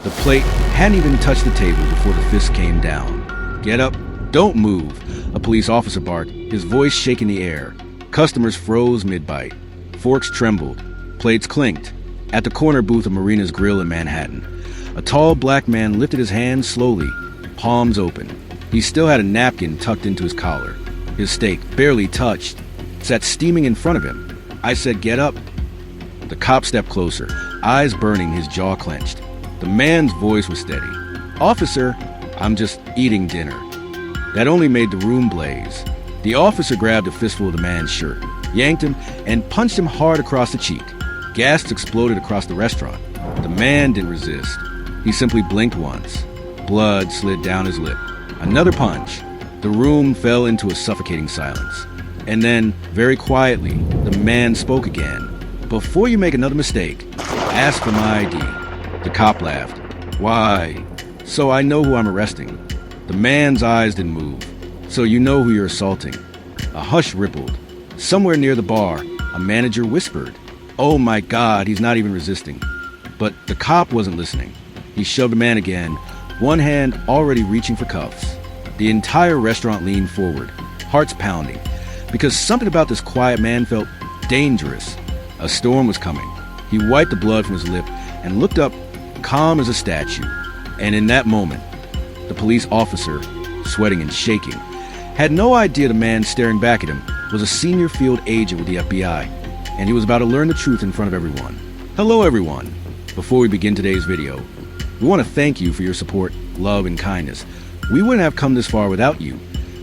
The plate hadn't even touched the table before the fist came down. "Get up! Don't move!" a police officer barked, his voice shaking the air. Customers froze mid-bite. Forks trembled. Plates clinked. At the corner booth of Marina's Grill in Manhattan, a tall black man lifted his hands slowly, palms open. He still had a napkin tucked into his collar. His steak, barely touched, sat steaming in front of him. I said, "Get up." The cop stepped closer, eyes burning, his jaw clenched. The man's voice was steady. "Officer, I'm just eating dinner." That only made the room blaze. The officer grabbed a fistful of the man's shirt, yanked him, and punched him hard across the cheek. Gasps exploded across the restaurant. The man didn't resist. He simply blinked once. Blood slid down his lip. Another punch. The room fell into a suffocating silence. And then, very quietly, the man spoke again. "Before you make another mistake, ask for my ID." The cop laughed. "Why?" "So I know who I'm arresting." The man's eyes didn't move. "So you know who you're assaulting." A hush rippled. Somewhere near the bar, a manager whispered, "Oh my God, he's not even resisting." But the cop wasn't listening. He shoved the man again, one hand already reaching for cuffs. The entire restaurant leaned forward, hearts pounding, because something about this quiet man felt dangerous. A storm was coming. He wiped the blood from his lip and looked up, calm as a statue. And in that moment, the police officer, sweating and shaking, had no idea the man staring back at him was a senior field agent with the FBI, and he was about to learn the truth in front of everyone. Hello, everyone. Before we begin today's video, we want to thank you for your support, love, and kindness. We wouldn't have come this far without you.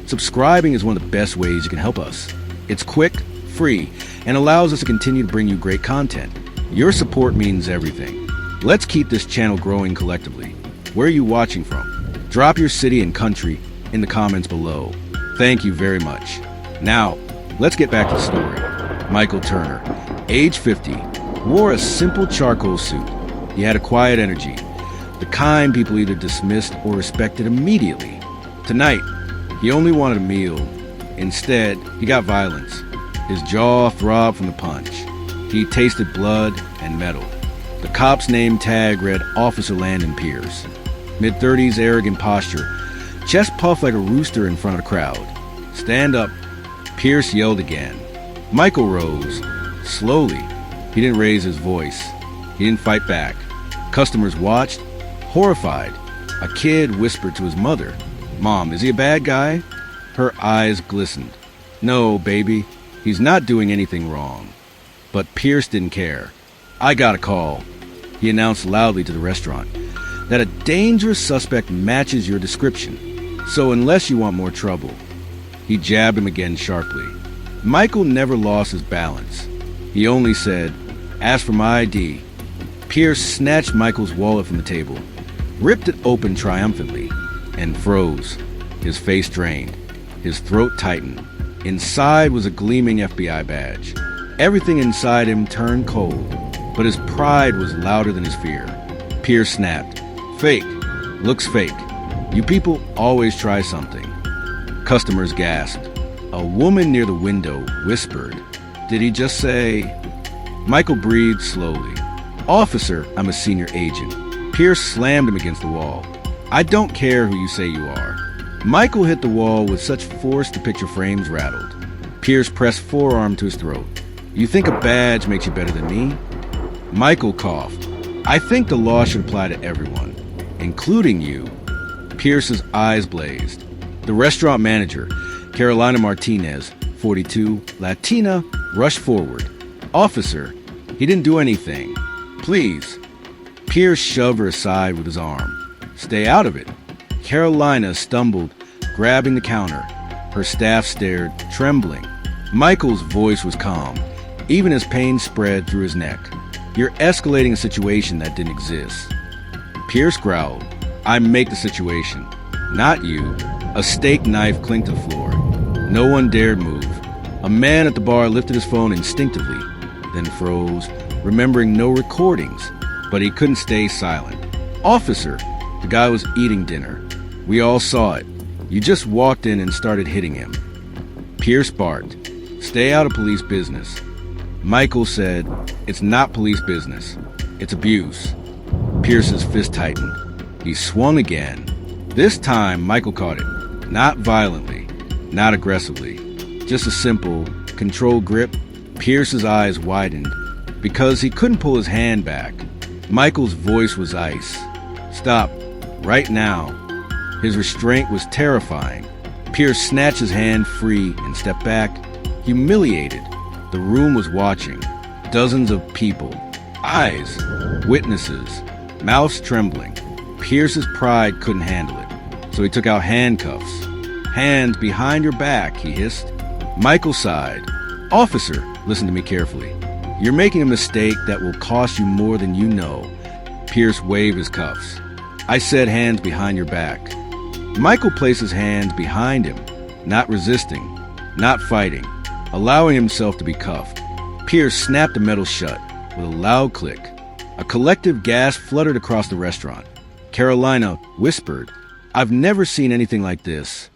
Subscribing is one of the best ways you can help us. It's quick, free, and allows us to continue to bring you great content. Your support means everything. Let's keep this channel growing collectively. Where are you watching from? Drop your city and country in the comments below. Thank you very much. Now, let's get back to the story. Michael Turner, age 50, wore a simple charcoal suit. He had a quiet energy, the kind people either dismissed or respected immediately. Tonight, he only wanted a meal. Instead, he got violence. His jaw throbbed from the punch. He tasted blood and metal. The cop's name tag read Officer Landon Pierce. Mid-30s, arrogant posture, chest puffed like a rooster in front of the crowd. "Stand up." Pierce yelled again. Michael rose. Slowly. He didn't raise his voice. He didn't fight back. Customers watched, horrified. A kid whispered to his mother, "Mom, is he a bad guy?" Her eyes glistened. "No, baby, he's not doing anything wrong." But Pierce didn't care. "I got a call," he announced loudly to the restaurant, "that a dangerous suspect matches your description. So unless you want more trouble." He jabbed him again sharply. Michael never lost his balance. He only said, "Ask for my ID." Pierce snatched Michael's wallet from the table, ripped it open triumphantly, and froze. His face drained. His throat tightened. Inside was a gleaming FBI badge. Everything inside him turned cold, but his pride was louder than his fear. Pierce snapped, "Fake. Looks fake. You people always try something." Customers gasped. A woman near the window whispered, "Did he just say?" Michael breathed slowly. "Officer, I'm a senior agent." Pierce slammed him against the wall. "I don't care who you say you are." Michael hit the wall with such force the picture frames rattled. Pierce pressed forearm to his throat. "You think a badge makes you better than me?" Michael coughed. "I think the law should apply to everyone, including you." Pierce's eyes blazed. The restaurant manager, Carolina Martinez, 42, Latina, rushed forward. "Officer, he didn't do anything. Please." Pierce shoved her aside with his arm. "Stay out of it." Carolina stumbled, grabbing the counter. Her staff stared, trembling. Michael's voice was calm, even as pain spread through his neck. "You're escalating a situation that didn't exist." Pierce growled, "I make the situation, not you." A steak knife clinked to the floor. No one dared move. A man at the bar lifted his phone instinctively, then froze, remembering no recordings, but he couldn't stay silent. "Officer," the guy was eating dinner. "We all saw it. You just walked in and started hitting him." Pierce barked, "Stay out of police business." Michael said, "It's not police business. It's abuse." Pierce's fist tightened. He swung again. This time, Michael caught it. Not violently, not aggressively. Just a simple, controlled grip. Pierce's eyes widened because he couldn't pull his hand back. Michael's voice was ice. Stop. Right now. His restraint was terrifying. Pierce snatched his hand free and stepped back, humiliated. The room was watching. Dozens of people. Eyes. Witnesses. Mouths trembling. Pierce's pride couldn't handle it, so he took out handcuffs. Hands behind your back, he hissed. Michael sighed. Officer, listen to me carefully. You're making a mistake that will cost you more than you know. Pierce waved his cuffs. I said hands behind your back. Michael placed his hands behind him, not resisting, not fighting, allowing himself to be cuffed. Pierce snapped the metal shut with a loud click. A collective gasp fluttered across the restaurant. Carolina whispered, I've never seen anything like this.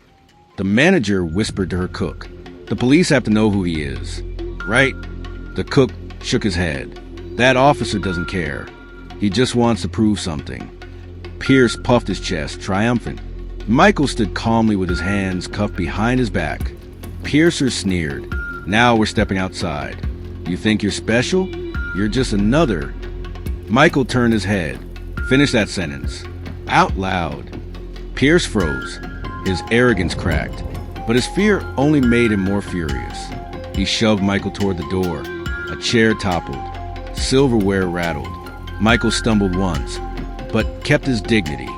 The manager whispered to her cook, the police have to know who he is. Right? The cook shook his head. That officer doesn't care. He just wants to prove something. Pierce puffed his chest, triumphant. Michael stood calmly with his hands cuffed behind his back. Piercer sneered. Now we're stepping outside. You think you're special? You're just another. Michael turned his head. Finish that sentence. Out loud. Pierce froze. His arrogance cracked, but his fear only made him more furious. He shoved Michael toward the door. A chair toppled. Silverware rattled. Michael stumbled once, but kept his dignity.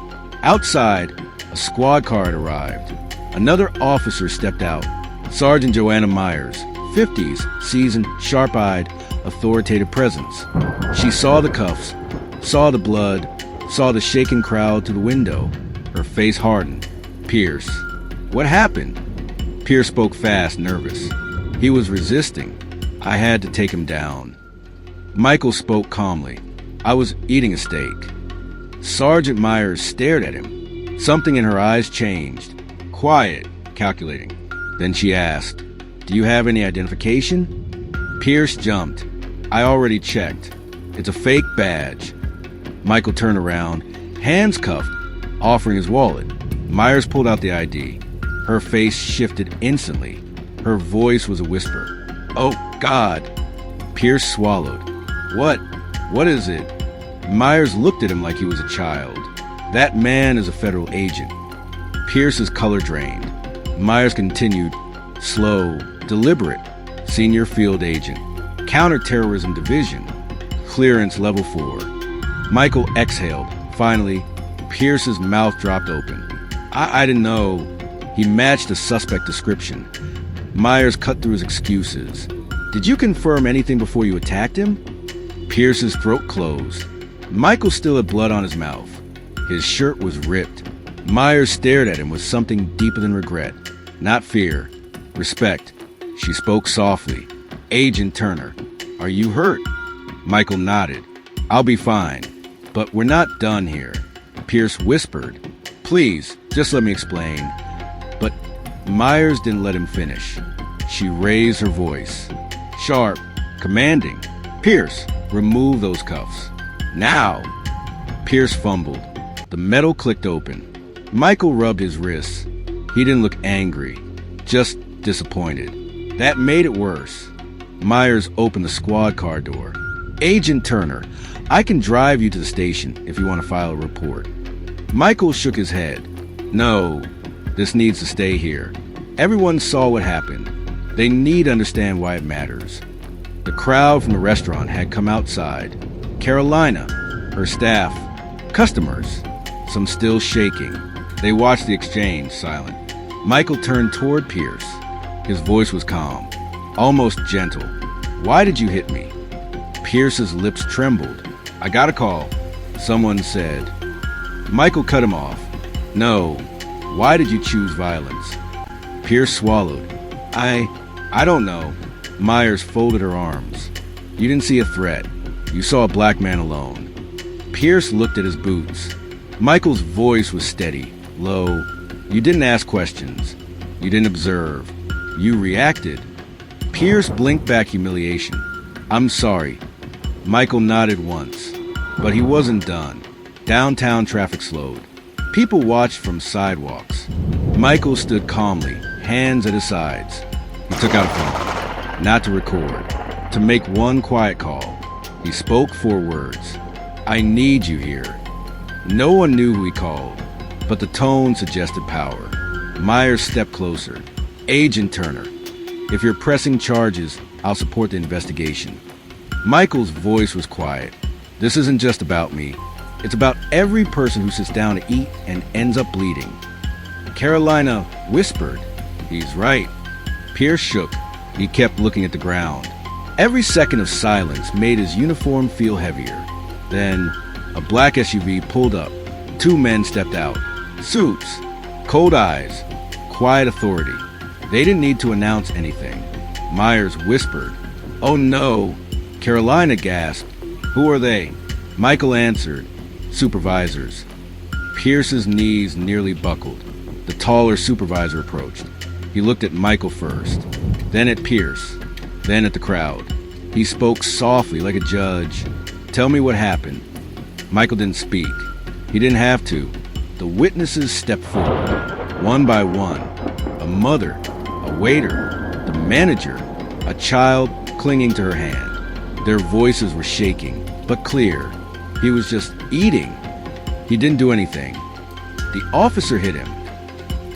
Outside, a squad car had arrived. Another officer stepped out. Sergeant Joanna Myers, 50s, seasoned, sharp-eyed, authoritative presence. She saw the cuffs, saw the blood, saw the shaken crowd to the window. Her face hardened. Pierce. What happened? Pierce spoke fast, nervous. He was resisting. I had to take him down. Michael spoke calmly. I was eating a steak. Sergeant Myers stared at him. Something in her eyes changed. Quiet, calculating. Then she asked, Do you have any identification? Pierce jumped. I already checked. It's a fake badge. Michael turned around, hands cuffed, offering his wallet. Myers pulled out the ID. Her face shifted instantly. Her voice was a whisper. Oh, God. Pierce swallowed. What is it? Myers looked at him like he was a child. That man is a federal agent. Pierce's color drained. Myers continued, slow, deliberate, senior field agent, counterterrorism division, clearance level 4. Michael exhaled. Finally, Pierce's mouth dropped open. I didn't know. He matched the suspect description. Myers cut through his excuses. Did you confirm anything before you attacked him? Pierce's throat closed. Michael still had blood on his mouth. His shirt was ripped. Myers stared at him with something deeper than regret. Not fear. Respect. She spoke softly. Agent Turner, are you hurt? Michael nodded. I'll be fine. But we're not done here. Pierce whispered. Please, just let me explain. But Myers didn't let him finish. She raised her voice. Sharp, commanding. Pierce, remove those cuffs. Now! Pierce fumbled. The metal clicked open. Michael rubbed his wrists. He didn't look angry, just disappointed. That made it worse. Myers opened the squad car door. Agent Turner, I can drive you to the station if you want to file a report. Michael shook his head. No, this needs to stay here. Everyone saw what happened. They need to understand why it matters. The crowd from the restaurant had come outside. Carolina, her staff, customers, some still shaking. They watched the exchange, silent. Michael turned toward Pierce. His voice was calm, almost gentle. Why did you hit me? Pierce's lips trembled. I got a call. Someone said. Michael cut him off. No. Why did you choose violence? Pierce swallowed. I don't know. Myers folded her arms. You didn't see a threat. You saw a black man alone. Pierce looked at his boots. Michael's voice was steady, low. You didn't ask questions. You didn't observe. You reacted. Pierce blinked back humiliation. I'm sorry. Michael nodded once, but he wasn't done. Downtown traffic slowed. People watched from sidewalks. Michael stood calmly, hands at his sides. He took out a phone, not to record, to make one quiet call. He spoke 4 words. "I need you here." No one knew who he called, but the tone suggested power. Myers stepped closer. "Agent Turner, if you're pressing charges, I'll support the investigation." Michael's voice was quiet. "This isn't just about me. It's about every person who sits down to eat and ends up bleeding." Carolina whispered, "He's right." Pierce shook. He kept looking at the ground. Every second of silence made his uniform feel heavier. Then, a black SUV pulled up. 2 men stepped out. Suits, cold eyes, quiet authority. They didn't need to announce anything. Myers whispered, "Oh no." Carolina gasped, "Who are they?" Michael answered, "Supervisors." Pierce's knees nearly buckled. The taller supervisor approached. He looked at Michael first, then at Pierce, then at the crowd. He spoke softly like a judge. "Tell me what happened." Michael didn't speak. He didn't have to. The witnesses stepped forward, one by one. A mother, a waiter, the manager, a child clinging to her hand. Their voices were shaking, but clear. He was just eating. He didn't do anything. The officer hit him.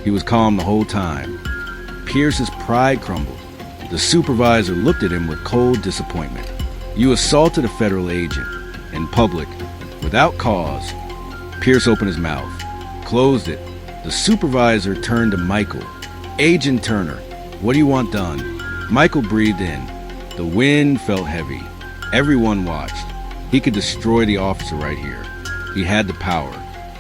He was calm the whole time. Pierce's pride crumbled. The supervisor looked at him with cold disappointment. "You assaulted a federal agent, in public, without cause." Pierce opened his mouth, closed it. The supervisor turned to Michael. "Agent Turner, what do you want done?" Michael breathed in. The wind felt heavy. Everyone watched. He could destroy the officer right here. He had the power.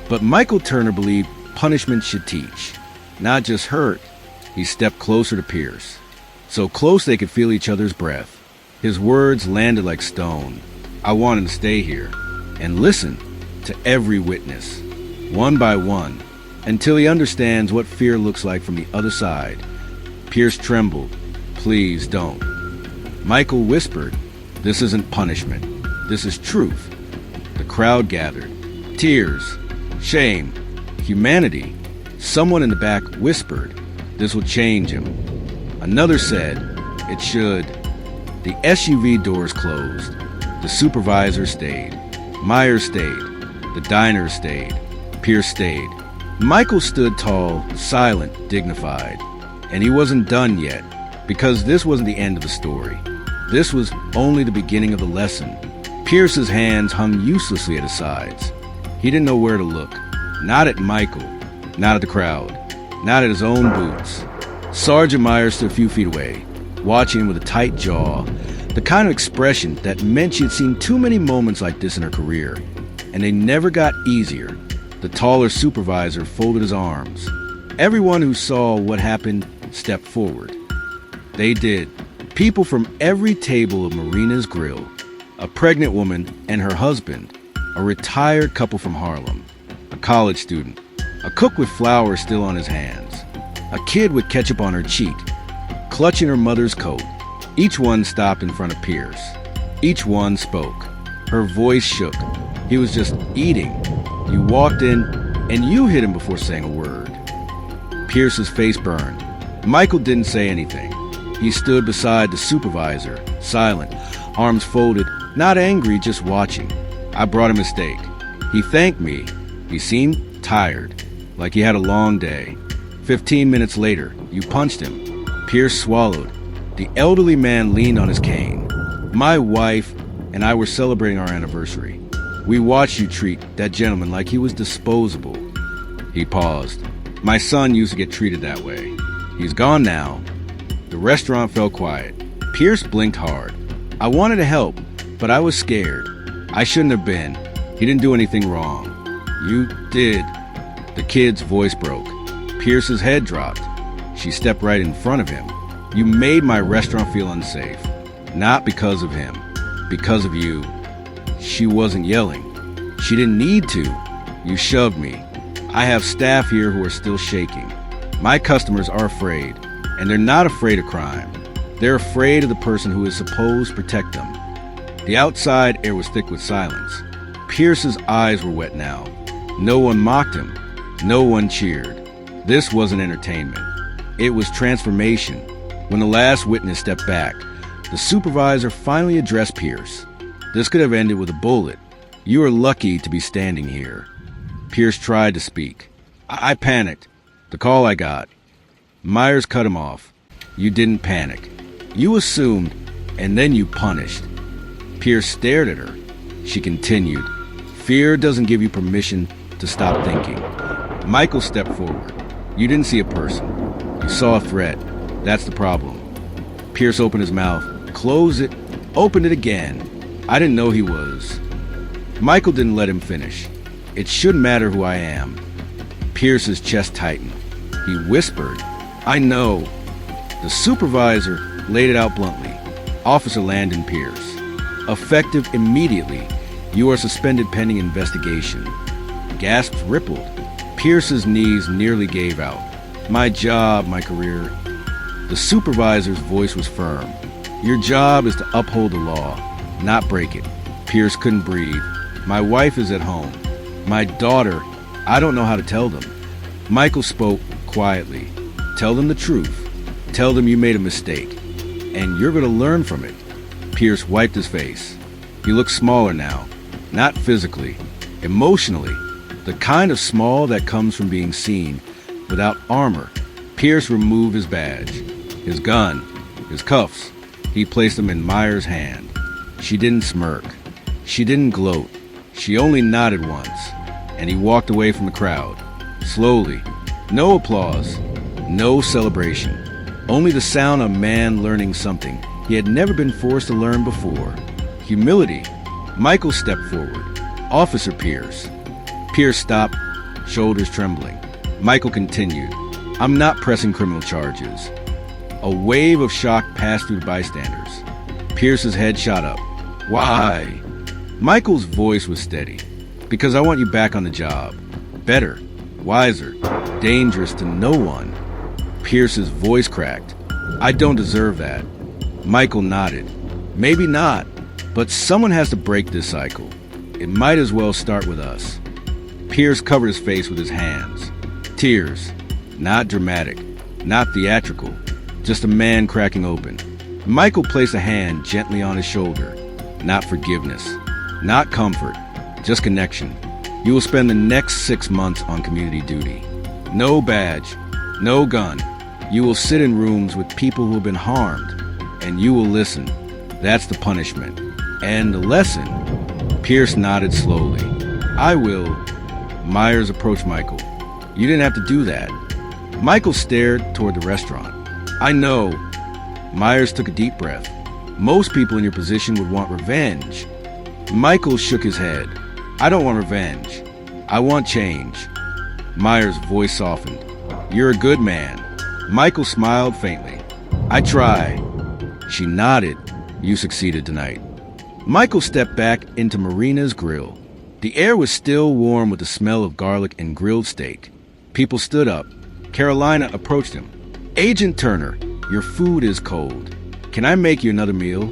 But Michael Turner believed punishment should teach, not just hurt. He stepped closer to Pierce, so close they could feel each other's breath. His words landed like stone. "I want him to stay here and listen to every witness, one by one, until he understands what fear looks like from the other side." Pierce trembled. "Please don't." Michael whispered, "This isn't punishment. This is truth." The crowd gathered. Tears, shame, humanity. Someone in the back whispered, "This will change him." Another said, "It should." The SUV doors closed. The supervisor stayed. Myers stayed. The diner stayed. Pierce stayed. Michael stood tall, silent, dignified. And he wasn't done yet, because this wasn't the end of the story. This was only the beginning of the lesson. Pierce's hands hung uselessly at his sides. He didn't know where to look. Not at Michael, not at the crowd, not at his own boots. Sergeant Myers stood a few feet away, watching him with a tight jaw, the kind of expression that meant she had seen too many moments like this in her career, and they never got easier. The taller supervisor folded his arms. Everyone who saw what happened stepped forward. They did. People from every table of Marina's Grill, a pregnant woman and her husband, a retired couple from Harlem, a college student, a cook with flour still on his hands, a kid with ketchup on her cheek, clutching her mother's coat. Each one stopped in front of Pierce. Each one spoke. Her voice shook. He was just eating. You walked in, and you hit him before saying a word. Pierce's face burned. Michael didn't say anything. He stood beside the supervisor, silent, arms folded, not angry, just watching. I brought him a steak. He thanked me. He seemed tired, like he had a long day. 15 minutes later, you punched him. Pierce swallowed. The elderly man leaned on his cane. My wife and I were celebrating our anniversary. We watched you treat that gentleman like he was disposable. He paused. My son used to get treated that way. He's gone now. The restaurant fell quiet. Pierce blinked hard. I wanted to help, but I was scared. I shouldn't have been. He didn't do anything wrong. You did. The kid's voice broke. Pierce's head dropped. She stepped right in front of him. You made my restaurant feel unsafe. Not because of him. Because of you. She wasn't yelling. She didn't need to. You shoved me. I have staff here who are still shaking. My customers are afraid, and they're not afraid of crime. They're afraid of the person who is supposed to protect them. The outside air was thick with silence. Pierce's eyes were wet now. No one mocked him. No one cheered. This wasn't entertainment. It was transformation. When the last witness stepped back, the supervisor finally addressed Pierce. This could have ended with a bullet. You are lucky to be standing here. Pierce tried to speak. I panicked. The call I got. Myers cut him off. You didn't panic. You assumed, and then you punished. Pierce stared at her. She continued. Fear doesn't give you permission to stop thinking. Michael stepped forward. You didn't see a person. You saw a threat. That's the problem. Pierce opened his mouth, closed it, opened it again. I didn't know he was. Michael didn't let him finish. It shouldn't matter who I am. Pierce's chest tightened. He whispered, I know. The supervisor laid it out bluntly. Officer Landon Pierce. Effective immediately. You are suspended pending investigation. Gasps rippled. Pierce's knees nearly gave out. My job, my career. The supervisor's voice was firm. Your job is to uphold the law, not break it. Pierce couldn't breathe. My wife is at home. My daughter, I don't know how to tell them. Michael spoke quietly. Tell them the truth. Tell them you made a mistake. And you're going to learn from it. Pierce wiped his face. He looked smaller now. Not physically. Emotionally. The kind of small that comes from being seen without armor. Pierce removed his badge, his gun, his cuffs. He placed them in Myers' hand. She didn't smirk. She didn't gloat. She only nodded once, and he walked away from the crowd. Slowly. No applause. No celebration. Only the sound of a man learning something he had never been forced to learn before. Humility. Michael stepped forward. Officer Pierce. Pierce stopped, shoulders trembling. Michael continued. I'm not pressing criminal charges. A wave of shock passed through the bystanders. Pierce's head shot up. Why? Michael's voice was steady. Because I want you back on the job. Better, wiser, dangerous to no one. Pierce's voice cracked. I don't deserve that. Michael nodded. Maybe not, but someone has to break this cycle. It might as well start with us. Pierce covered his face with his hands. Tears. Not dramatic, not theatrical, just a man cracking open. Michael placed a hand gently on his shoulder. Not forgiveness, not comfort, just connection. You will spend the next 6 months on community duty. No badge, no gun. You will sit in rooms with people who have been harmed, and you will listen. That's the punishment. And the lesson? Pierce nodded slowly. I will. Myers approached Michael. You didn't have to do that. Michael stared toward the restaurant. I know. Myers took a deep breath. Most people in your position would want revenge. Michael shook his head. I don't want revenge. I want change. Myers' voice softened. You're a good man. Michael smiled faintly. I try. She nodded. You succeeded tonight. Michael stepped back into Marina's grill. The air was still warm with the smell of garlic and grilled steak. People stood up. Carolina approached him. Agent Turner, your food is cold. Can I make you another meal?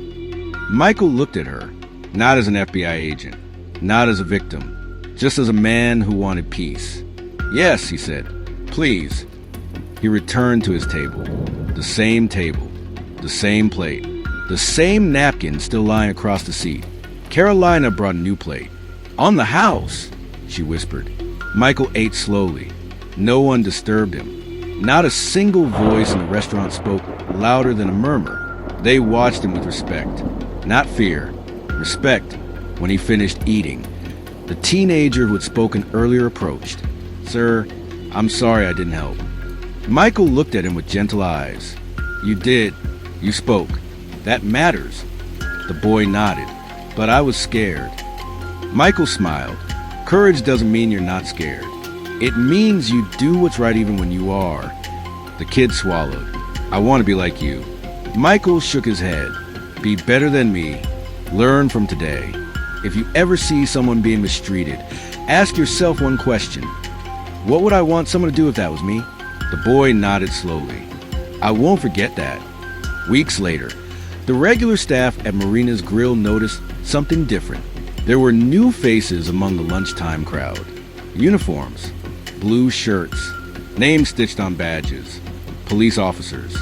Michael looked at her, not as an FBI agent, not as a victim, just as a man who wanted peace. Yes, he said. Please. He returned to his table. The same plate, the same napkin still lying across the seat. Carolina brought a new plate. On the house, she whispered. Michael ate slowly. No one disturbed him. Not a single voice in the restaurant spoke louder than a murmur. They watched him with respect, not fear. Respect. When he finished eating, the teenager who had spoken earlier approached. Sir, I'm sorry I didn't help. Michael looked at him with gentle eyes. You did. You spoke. That matters. The boy nodded. But I was scared. Michael smiled. Courage doesn't mean you're not scared. It means you do what's right even when you are. The kid swallowed. I want to be like you. Michael shook his head. Be better than me. Learn from today. If you ever see someone being mistreated, ask yourself one question. What would I want someone to do if that was me? The boy nodded slowly. I won't forget that. Weeks later, the regular staff at Marina's Grill noticed something different. There were new faces among the lunchtime crowd. Uniforms, blue shirts, names stitched on badges, police officers.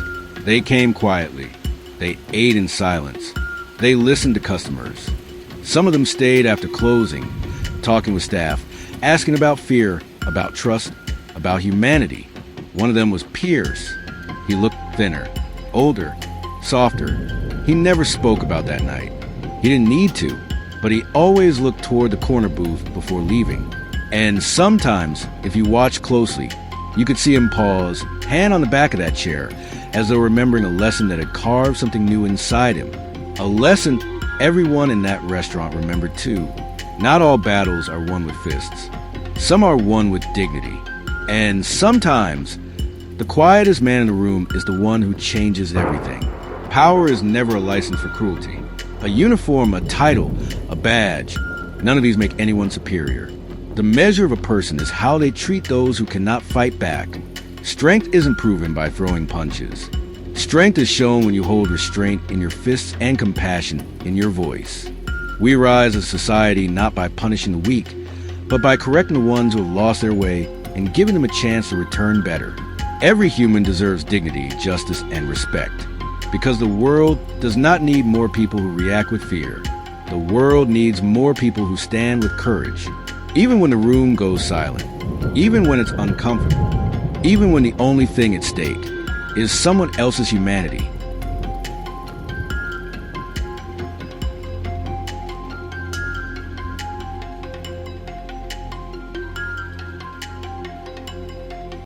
They came quietly. They ate in silence. They listened to customers. Some of them stayed after closing, talking with staff, asking about fear, about trust, about humanity. One of them was Pierce. He looked thinner, older, softer. He never spoke about that night. He didn't need to, but he always looked toward the corner booth before leaving. And sometimes, if you watched closely, you could see him pause, hand on the back of that chair, as though remembering a lesson that had carved something new inside him. A lesson everyone in that restaurant remembered too. Not all battles are won with fists. Some are won with dignity. And sometimes, the quietest man in the room is the one who changes everything. Power is never a license for cruelty. A uniform, a title, a badge, none of these make anyone superior. The measure of a person is how they treat those who cannot fight back. Strength isn't proven by throwing punches. Strength is shown when you hold restraint in your fists and compassion in your voice. We rise as a society not by punishing the weak, but by correcting the ones who have lost their way and giving them a chance to return better. Every human deserves dignity, justice, and respect. Because the world does not need more people who react with fear. The world needs more people who stand with courage. Even when the room goes silent, even when it's uncomfortable, even when the only thing at stake is someone else's humanity,